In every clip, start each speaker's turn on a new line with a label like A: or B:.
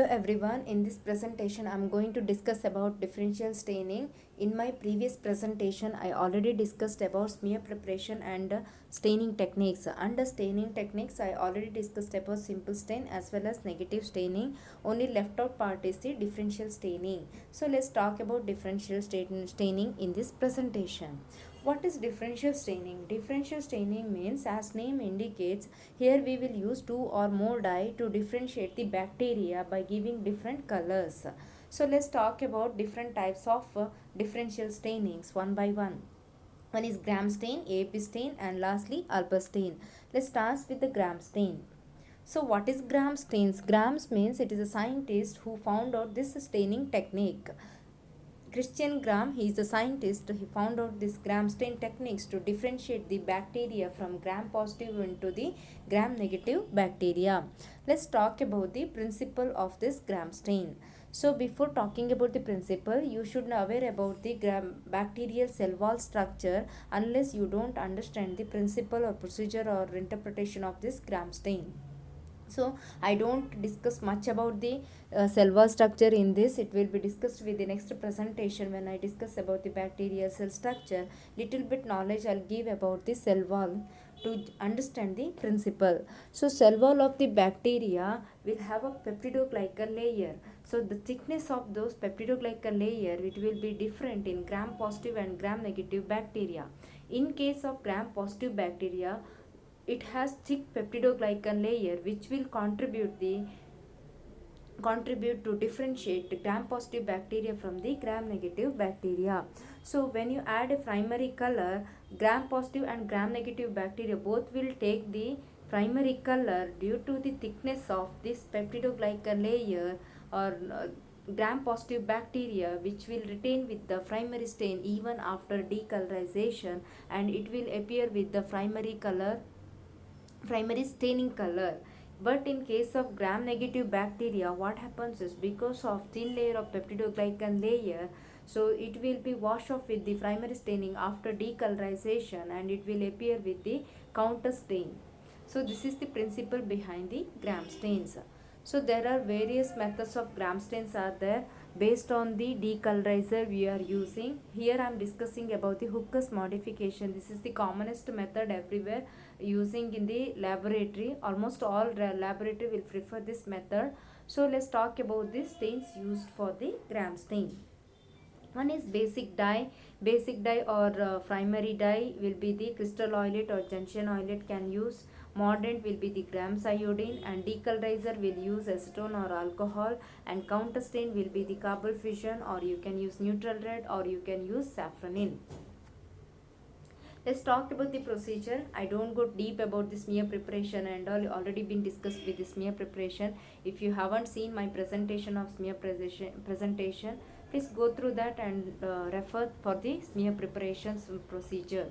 A: everyone, in this presentation I am going to discuss about differential staining. In my previous presentation I already discussed about smear preparation and staining techniques. Under staining techniques I already discussed about simple stain as well as negative staining. Only left out part is the differential staining. So let's talk about differential staining in this presentation. What is differential staining? Differential staining means, as name indicates, here we will use two or more dye to differentiate the bacteria by giving different colors. So let's talk about different types of differential stainings one by one. One is gram stain, AAP stain, and lastly Albers stain. Let's start with the gram stain. So what is gram stains? Grams means it is a scientist who found out this staining technique. Christian Gram, he is a scientist. He found out this gram stain techniques to differentiate the bacteria from gram positive into the gram negative bacteria. Let's talk about the principle of this gram stain. So before talking about the principle, you should know aware about the bacterial cell wall structure unless you don't understand the principle or procedure or interpretation of this gram stain. So I don't discuss much about the cell wall structure in this. It will be discussed with the next presentation when I discuss about the bacterial cell structure. Little bit knowledge I'll give about the cell wall to understand the principle. So cell wall of the bacteria will have a peptidoglycan layer. So the thickness of those peptidoglycan layer, it will be different in gram positive and gram negative bacteria. In case of gram positive bacteria, it has thick peptidoglycan layer which will contribute to differentiate the gram positive bacteria from the gram negative bacteria. So when you add a primary color, gram positive and gram negative bacteria both will take the primary color due to the thickness of this peptidoglycan layer, or gram positive bacteria which will retain with the primary stain even after decolorization, and it will appear with the primary staining color. But in case of gram negative bacteria, what happens is, because of thin layer of peptidoglycan layer, so it will be washed off with the primary staining after decolorization, and it will appear with the counter stain. So this is the principle behind the gram stains. So there are various methods of gram stains are there based on the decolorizer we are using. Here I am discussing about the Hooker's modification. This is the commonest method everywhere using in the laboratory. Almost all laboratory will prefer this method. So let's talk about the stains used for the gram stain. One is basic dye. Basic dye or primary dye will be the crystal oilette or gentian oilette can use. Mordant will be the grams iodine, and decolorizer will use acetone or alcohol, and counter stain will be the carbon fission, or you can use neutral red, or you can use saffronin. Let's talk about the procedure. I don't go deep about the smear preparation and all, already been discussed with the smear preparation. If you haven't seen my presentation of smear presentation, please go through that and refer for the smear preparations procedure.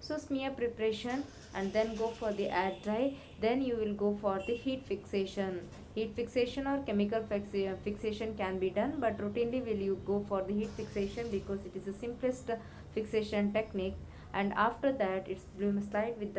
A: So smear preparation, and then go for the air dry, then you will go for the heat fixation. Heat fixation or chemical fixation can be done, but routinely will you go for the heat fixation because it is the simplest fixation technique. And after that, it's slide will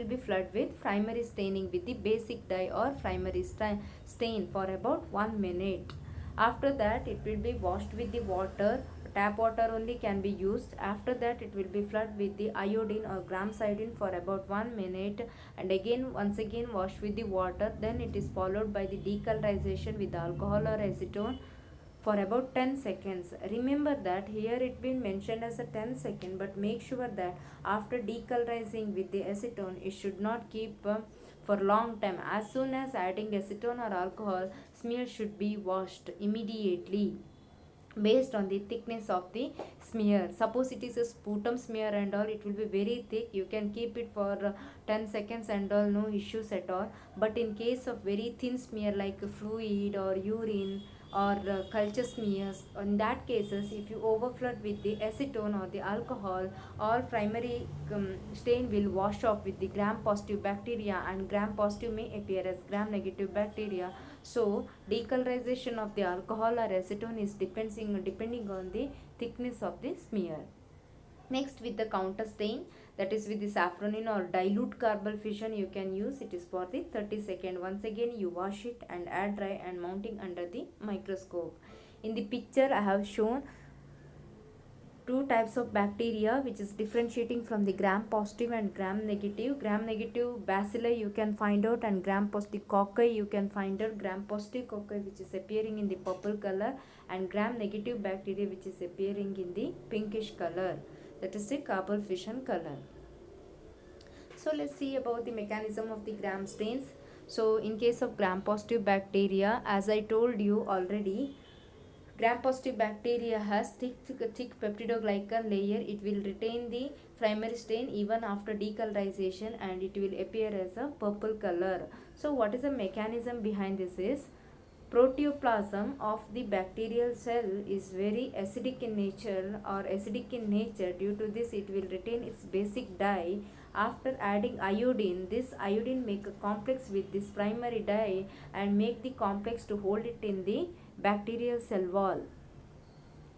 A: be flood with primary staining with the basic dye or primary stain for about 1 minute. After that, it will be washed with the water. Tap water only can be used. After that, it will be flooded with the iodine or grams iodine for about 1 minute, and once again wash with the water. Then it is followed by the decolorization with alcohol or acetone for about 10 seconds. Remember that here it been mentioned as a 10 second, but make sure that after decolorizing with the acetone, it should not keep for long time. As soon as adding acetone or alcohol, smear should be washed immediately based on the thickness of the smear. Suppose it is a sputum smear and all, it will be very thick. You can keep it for 10 seconds and all, no issues at all. But in case of very thin smear like fluid or urine or culture smears, in that cases, if you overflood with the acetone or the alcohol, all primary stain will wash off with the gram positive bacteria, and gram positive may appear as gram negative bacteria. So decolorization of the alcohol or acetone is depending on the thickness of the smear. Next, with the counter stain, that is with the saffronin or dilute carbon fission you can use. It is for the 30 second. Once again you wash it and add dry and mounting under the microscope. In the picture I have shown two types of bacteria which is differentiating from the gram positive and gram negative. Gram negative bacilli you can find out, and gram positive cocci you can find out. Gram positive cocci which is appearing in the purple color, and gram negative bacteria which is appearing in the pinkish color, that is the carbon fission color. So let's see about the mechanism of the gram stains. So in case of gram positive bacteria, as I told you already, gram-positive bacteria has thick peptidoglycan layer. It will retain the primary stain even after decolorization, and it will appear as a purple color. So what is the mechanism behind this is, protoplasm of the bacterial cell is very acidic in nature or acidic in nature. Due to this, it will retain its basic dye. After adding iodine, this iodine make a complex with this primary dye and make the complex to hold it in the bacterial cell wall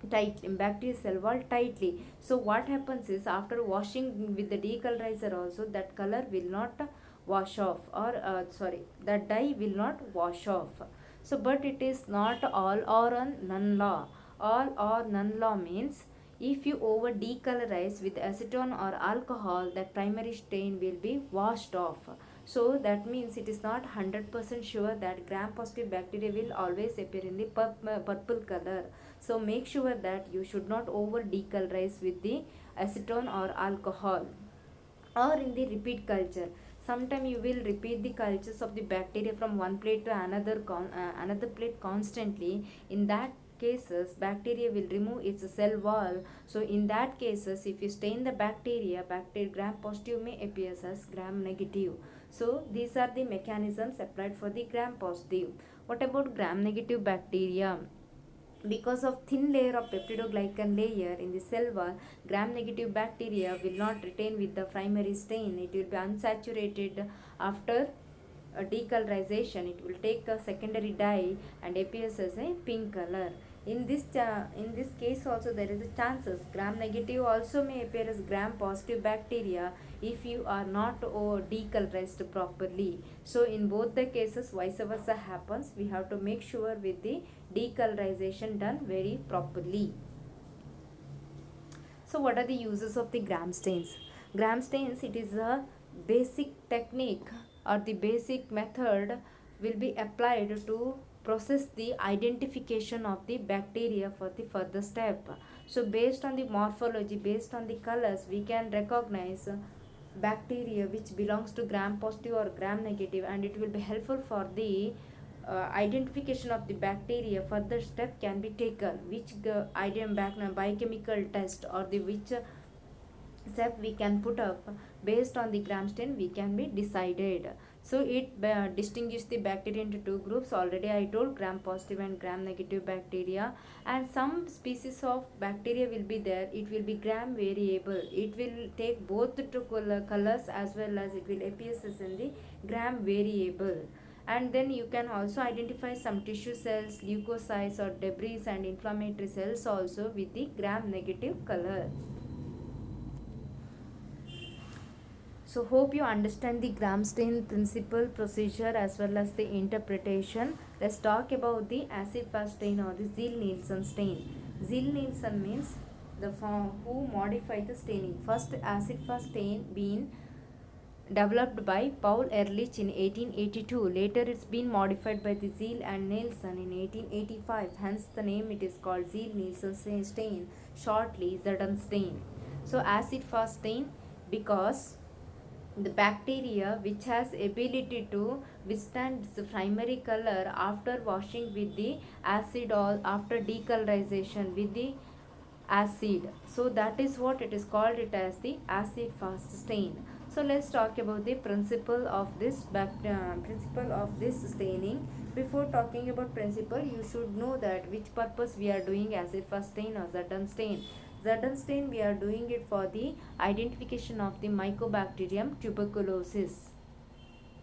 A: tightly. So what happens is, after washing with the decolorizer also, that color will not wash off, or that dye will not wash off. So but it is not all or none law. All or none law means, if you over decolorize with acetone or alcohol, that primary stain will be washed off. So that means it is not 100% sure that gram positive bacteria will always appear in the purple color. So make sure that you should not over decolorize with the acetone or alcohol. Or in the repeat culture, sometime you will repeat the cultures of the bacteria from one plate to another plate constantly. In that cases, bacteria will remove its cell wall. So in that cases, if you stain the bacteria gram positive may appear as gram negative. So these are the mechanisms applied for the gram positive. What about gram negative bacteria? Because of thin layer of peptidoglycan layer in the cell wall, gram negative bacteria will not retain with the primary stain. It will be unsaturated after decolorization. It will take a secondary dye and appears as a pink color. In this case also, there is a chances gram negative also may appear as gram positive bacteria if you are not decolorized properly. So in both the cases, vice versa happens. We have to make sure with the decolorization done very properly. So what are the uses of the gram stains? Gram stains, it is a basic technique or the basic method will be applied to process the identification of the bacteria for the further step. So based on the morphology, based on the colors, we can recognize bacteria which belongs to gram positive or gram negative, and it will be helpful for the identification of the bacteria. Further step can be taken, which biochemical test or the which step we can put up based on the gram stain we can be decided. So it distinguishes the bacteria into two groups. Already I told, gram positive and gram negative bacteria. And some species of bacteria will be there, it will be gram variable. It will take both the colors as well as it will appear as in the gram variable. And then you can also identify some tissue cells, leukocytes or debris and inflammatory cells also with the gram negative color. So hope you understand the gram stain principle, procedure as well as the interpretation. Let's talk about the acid fast stain or the Ziehl-Neelsen stain. Ziehl-Neelsen means the form who modify the staining. First acid fast stain being developed by Paul Ehrlich in 1882. Later it's been modified by the Ziehl and Neelsen in 1885. Hence the name it is called Ziehl-Neelsen stain, shortly Zeden stain. So acid fast stain because the bacteria which has ability to withstand the primary color after washing with the acid or after decolorization with the acid. So that is what it is called, it as the acid fast stain. So let's talk about the principle of this staining. Before talking about principle, you should know that which purpose we are doing acid fast stain or Zeden stain. Zeden stain we are doing it for the identification of the Mycobacterium tuberculosis.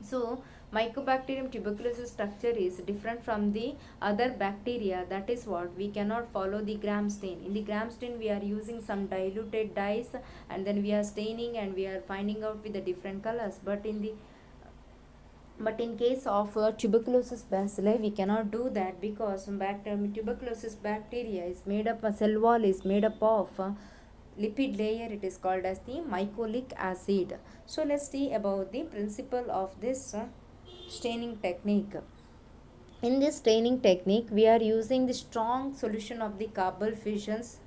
A: So Mycobacterium tuberculosis structure is different from the other bacteria. That is what we cannot follow the gram stain. In the gram stain we are using some diluted dyes, and then we are staining and we are finding out with the different colors. But in case of tuberculosis bacilli, we cannot do that, because tuberculosis bacteria is made up, a cell wall is made up of lipid layer. It is called as the mycolic acid. So let's see about the principle of this staining technique. In this staining technique, we are using the strong solution of the carbonyl fissions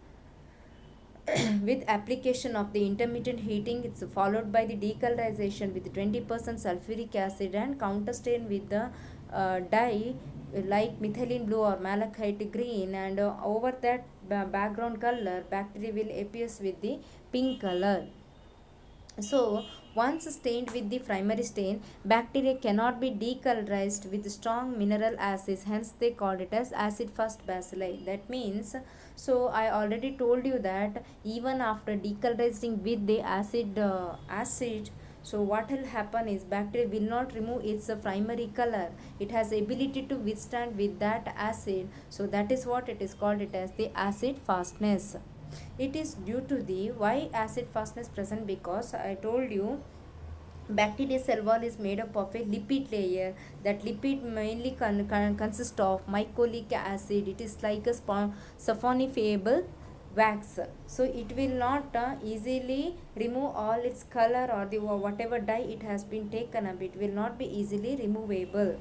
A: with application of the intermittent heating. It's followed by the decolorization with 20% sulfuric acid and counterstain with the dye like methylene blue or malachite green, and over that background color bacteria will appears with the pink color. So, once stained with the primary stain, bacteria cannot be decolorized with strong mineral acids, hence they called it as acid fast bacilli. That means, so I already told you that even after decolorizing with the acid, so what will happen is bacteria will not remove its primary color. It has ability to withstand with that acid. So that is what it is called it as the acid fastness. It is due to the why acid fastness present, because I told you bacteria cell wall is made up of a lipid layer. That lipid mainly consists of mycolic acid. It is like a saponifiable wax, so it will not easily remove all its color or the whatever dye it has been taken up. It will not be easily removable.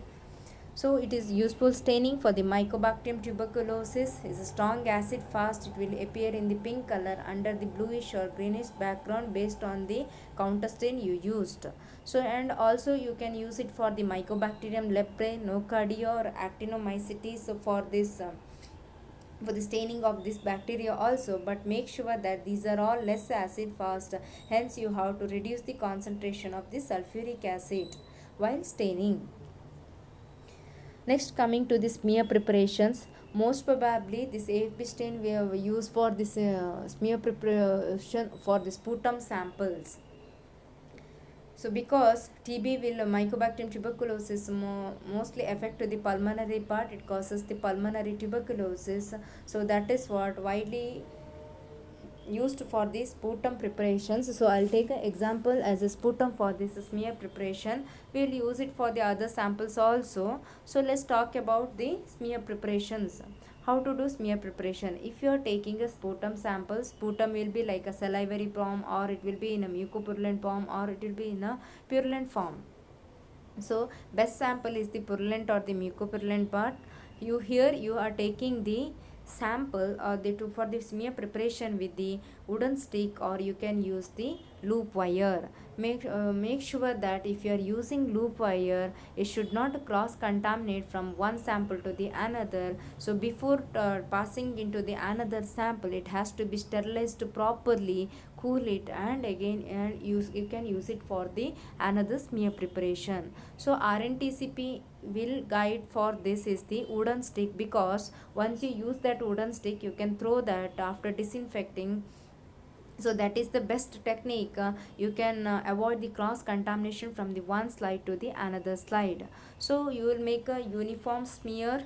A: So it is useful staining for the Mycobacterium tuberculosis. Is a strong acid fast. It will appear in the pink color under the bluish or greenish background based on the counter stain you used. So, and also you can use it for the Mycobacterium leprae, nocardia or actinomycetes for this for the staining of this bacteria also. But make sure that these are all less acid fast, hence you have to reduce the concentration of the sulfuric acid while staining. Next, coming to the smear preparations, most probably this AFP stain we have used for this smear preparation for the sputum samples. So because TB will Mycobacterium tuberculosis mostly affect the pulmonary part, it causes the pulmonary tuberculosis. So that is what widely used for the sputum preparations. So I'll take an example as a sputum for this smear preparation. We'll use it for the other samples also. So let's talk about the smear preparations. How to do smear preparation? If you are taking a sputum sample, sputum will be like a salivary form, or it will be in a mucopurulent form, or it will be in a purulent form. So best sample is the purulent or the mucopurulent part. You are taking the sample or the for the smear preparation with the wooden stick, or you can use the loop wire. Make sure that if you are using loop wire, it should not cross contaminate from one sample to the another. So before passing into the another sample, it has to be sterilized properly, cool it, and again and you can use it for the another smear preparation. So RNTCP will guide for this is the wooden stick, because once you use that wooden stick, you can throw that after disinfecting. So that is the best technique. You can avoid the cross contamination from the one slide to the another slide. So you will make a uniform smear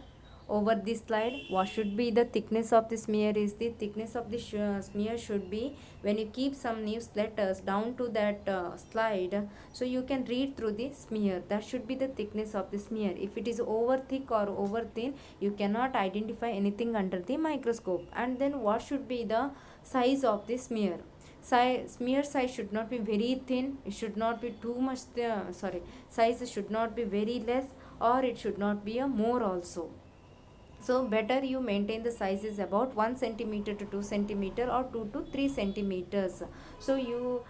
A: over this slide. What should be the thickness of the smear is the thickness of the smear should be, when you keep some news letters down to that slide, so you can read through the smear. That should be the thickness of the smear. If it is over thick or over thin, you cannot identify anything under the microscope. And then what should be the size of the smear? Smear size should not be very thin, it should not be too much size should not be very less, or it should not be a more also. So better you maintain the size is about 1 centimeter to 2 centimeter, or 2 to 3 centimeters. So you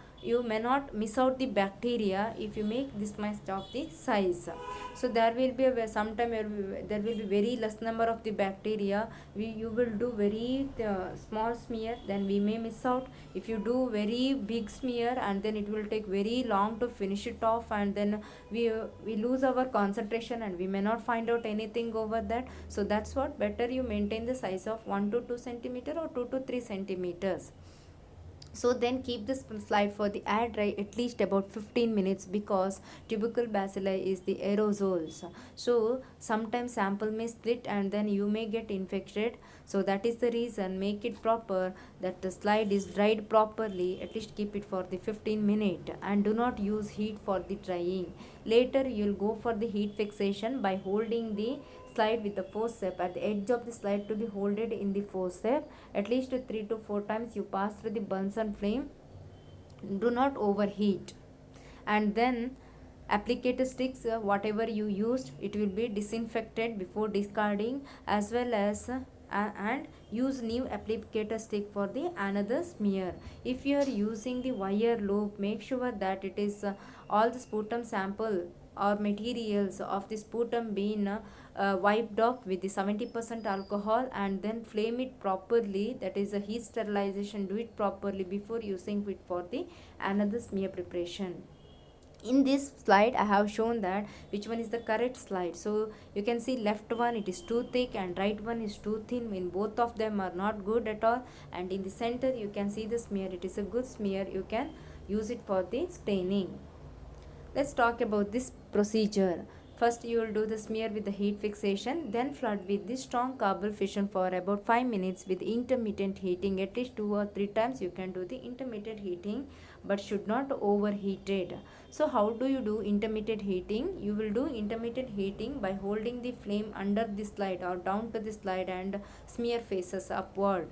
A: may not miss out the bacteria if you make this much of the size. So there will be sometime there will be very less number of the bacteria. You will do very small smear, then we may miss out. If you do very big smear, and then it will take very long to finish it off, and then we lose our concentration and we may not find out anything over that. So that's what, better you maintain the size of 1 to 2 centimeter or 2 to 3 centimeters. So then keep this slide for the air dry at least about 15 minutes, because tubercle bacilli is the aerosols. So sometimes sample may split and then you may get infected. So that is the reason, make it proper that the slide is dried properly, at least keep it for the 15 minute, and do not use heat for the drying. Later you will go for the heat fixation by holding the slide with the forceps at the edge of the slide to be holded in the forceps at least 3 to 4 times. You pass through the Bunsen flame, do not overheat, and then applicator sticks, whatever you used, it will be disinfected before discarding, as well as and use new applicator stick for the another smear. If you are using the wire loop, make sure that it is all the sputum sample or materials of the sputum being wiped off with the 70% alcohol, and then flame it properly, that is a heat sterilization, do it properly before using it for the another smear preparation. In this slide I have shown that which one is the correct slide. So you can see left one it is too thick and right one is too thin, when both of them are not good at all. And in the center you can see the smear, it is a good smear, you can use it for the staining. Let's talk about this procedure. First you will do the smear with the heat fixation, then flood with the strong carbon fission for about 5 minutes with intermittent heating. At least 2 or 3 times you can do the intermittent heating, but should not overheat it. So how do you do intermittent heating? You will do intermittent heating by holding the flame under the slide or down to the slide and smear faces upward,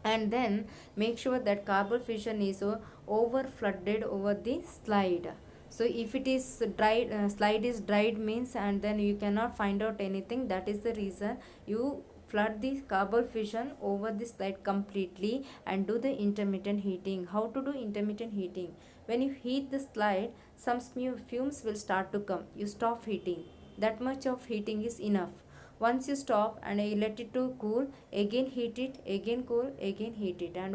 A: and then make sure that carbon fission is over flooded over the slide. So if it is dried, slide is dried means, and then you cannot find out anything, that is the reason you flood the carbon fission over the slide completely and do the intermittent heating. How to do intermittent heating? When you heat the slide, some fumes will start to come, you stop heating, that much of heating is enough. Once you stop and you let it to cool, again heat it, again cool, again heat it, and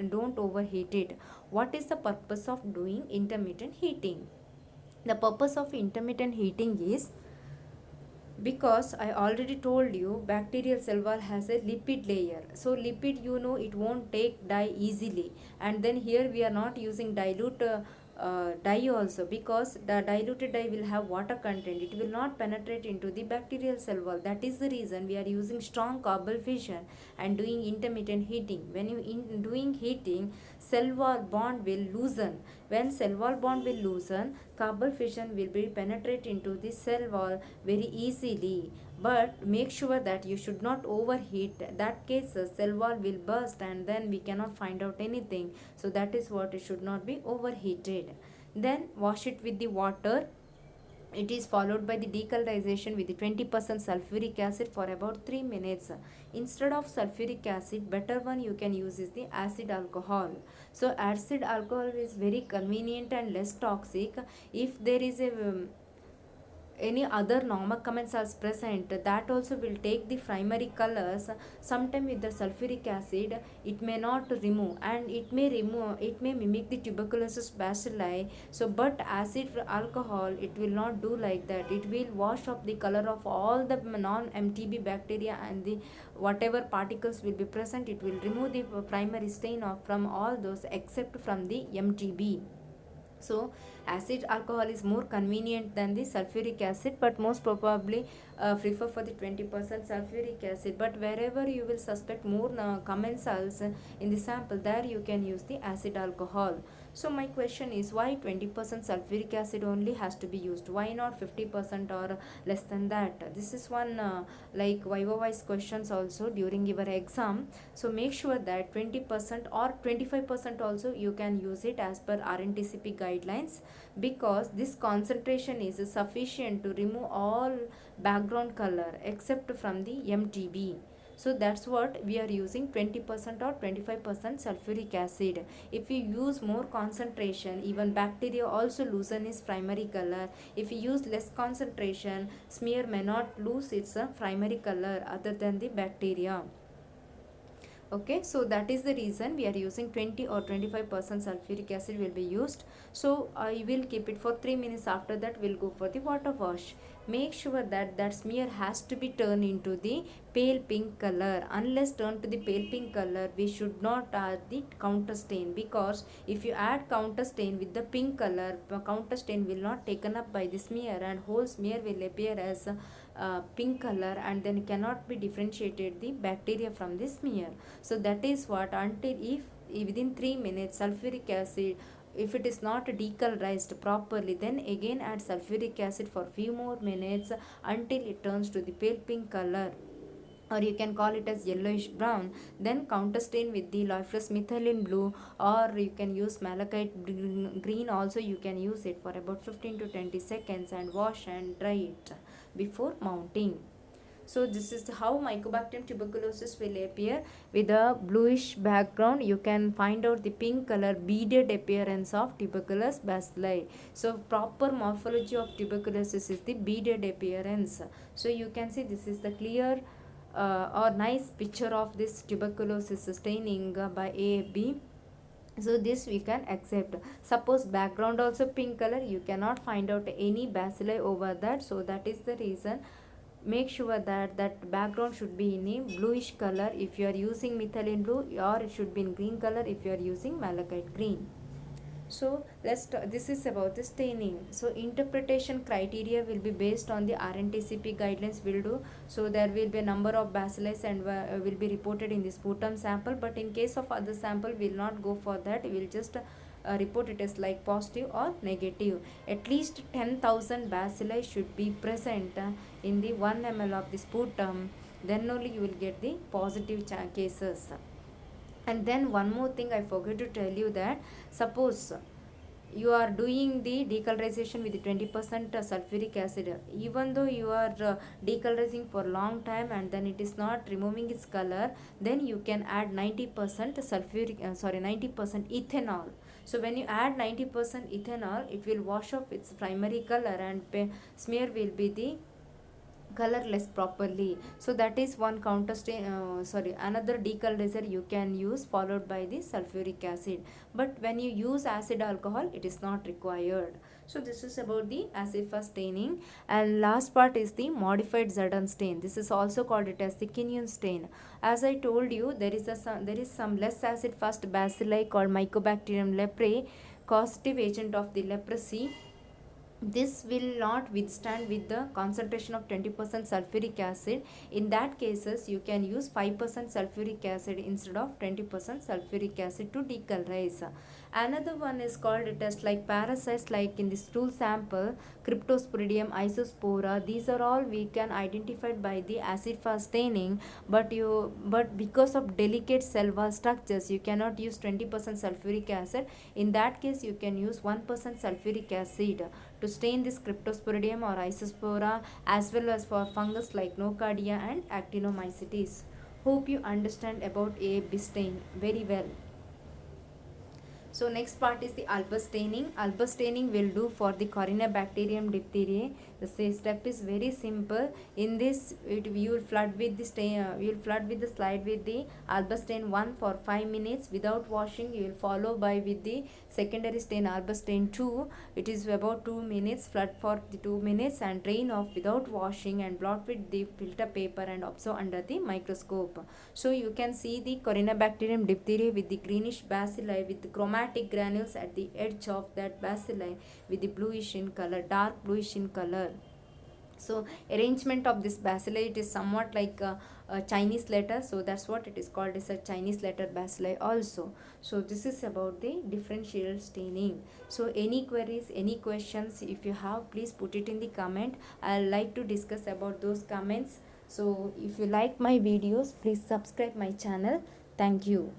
A: don't overheat it. What is the purpose of doing intermittent heating? The purpose of intermittent heating is because I already told you bacterial cell wall has a lipid layer. So lipid, you know, it won't take dye easily, and then here we are not using dilute dye also, because the diluted dye will have water content, it will not penetrate into the bacterial cell wall. That is the reason we are using strong carbon fission and doing intermittent heating. When you doing heating, cell wall bond will loosen. When cell wall bond will loosen, carbon fission will be penetrate into the cell wall very easily. But make sure that you should not overheat, that case cell wall will burst and then we cannot find out anything. So that is what, it should not be overheated. Then wash it with the water. It is followed by the decolorization with the 20% sulfuric acid for about 3 minutes. Instead of sulfuric acid, better one you can use is the acid alcohol. So acid alcohol is very convenient and less toxic. If there is a any other normal comments are present, that also will take the primary colors. Sometime with the sulfuric acid it may not remove, and it may mimic the tuberculosis bacilli. So but acid alcohol, it will not do like that, it will wash off the color of all the non MTB bacteria, and the whatever particles will be present, it will remove the primary stain of from all those except from the MTB. So acid alcohol is more convenient than the sulfuric acid, but most probably prefer for the 20% sulfuric acid. But wherever you will suspect more commensals in the sample, there you can use the acid alcohol. So my question is, why 20% sulfuric acid only has to be used? Why not 50% or less than that? This is one like Viva-wise questions also during your exam. So make sure that 20% or 25% also you can use it as per RNTCP guidelines, because this concentration is sufficient to remove all background color except from the MTB. So that's what we are using, 20% or 25% sulfuric acid. If you use more concentration, even bacteria also loosen its primary color. If you use less concentration, smear may not lose its primary color other than the bacteria. Okay, so that is the reason we are using 20 or 25% sulfuric acid will be used. So I will keep it for 3 minutes. After that we'll go for the water wash. make sure that that smear has to be turned into the pale pink color. Unless turned to the pale pink color, we should not add the counter stain, because if you add counter stain with the pink color, the counter stain will not taken up by the smear and whole smear will appear as pink color, and then cannot be differentiated the bacteria from the smear. So that is what, until if within 3 minutes sulfuric acid, if it is not decolorized properly, then again add sulfuric acid for few more minutes until it turns to the pale pink color, or you can call it as yellowish brown. Then counter stain with the lifeless methylene blue, or you can use malachite green also. You can use it for about 15 to 20 seconds and wash and dry it before mounting. So this is how Mycobacterium tuberculosis will appear with a bluish background. You can find out the pink color beaded appearance of tuberculous bacilli. So proper morphology of tuberculosis is the beaded appearance. So you can see this is the clear or nice picture of this tuberculosis staining by AFB. So this we can accept. Suppose background also pink color, you cannot find out any bacilli over that. So that is the reason, make sure that that background should be in a bluish color if you are using methylene blue, or it should be in green color if you are using malachite green. So this is about the staining. So interpretation criteria will be based on the RNTCP guidelines will do. So there will be a number of bacilli and will be reported in the sputum sample, but in case of other sample we will not go for that. We will just report it as like positive or negative. At least 10,000 bacilli should be present in the 1 ml of the sputum, then only you will get the positive cases. And then one more thing I forgot to tell you, that suppose you are doing the decolorization with 20% sulfuric acid, even though you are decolorizing for long time and then it is not removing its color, then you can add 90% 90% ethanol. So when you add 90% ethanol, it will wash off its primary color and smear will be the colorless properly. So that is one counter stain, another decolorizer you can use, followed by the sulfuric acid. But when you use acid alcohol, it is not required. So this is about the acid fast staining. And last part is the modified Zerdon stain. This is also called it as the Kinyon stain. As I told you, there is some less acid fast bacilli called Mycobacterium leprae, causative agent of the leprosy. This will not withstand with the concentration of 20% sulfuric acid. In that cases, you can use 5% sulfuric acid instead of 20% sulfuric acid to decolorize. Another one is called it as like parasites, like in the stool sample, Cryptosporidium, Isospora. These are all we can identify by the acid fast staining, but because of delicate cell wall structures, you cannot use 20% sulfuric acid. In that case, you can use 1% sulfuric acid to stain this Cryptosporidium or Isospora, as well as for fungus like Nocardia and Actinomycetes. Hope you understand about AFB stain very well. So next part is the Albus staining. Albus staining will do for the Corynebacterium diphtheriae. The step is very simple. In this, you will flood with the stain. You will flood with the slide with the Albus stain 1 for 5 minutes without washing. You will follow by with the secondary stain Albus stain 2. It is about 2 minutes. Flood for the 2 minutes and drain off without washing and blot with the filter paper and observe under the microscope. So you can see the Corynebacterium diphtheriae with the greenish bacilli with the chromatic granules at the edge of that bacilli with the bluish in color, dark bluish in color. So arrangement of this bacilli, it is somewhat like a Chinese letter, so that's what it is called as a Chinese letter bacilli also. So this is about the differential staining. So any queries, any questions, if you have, please put it in the comment. I'll like to discuss about those comments. So if you like my videos, please subscribe my channel. Thank you.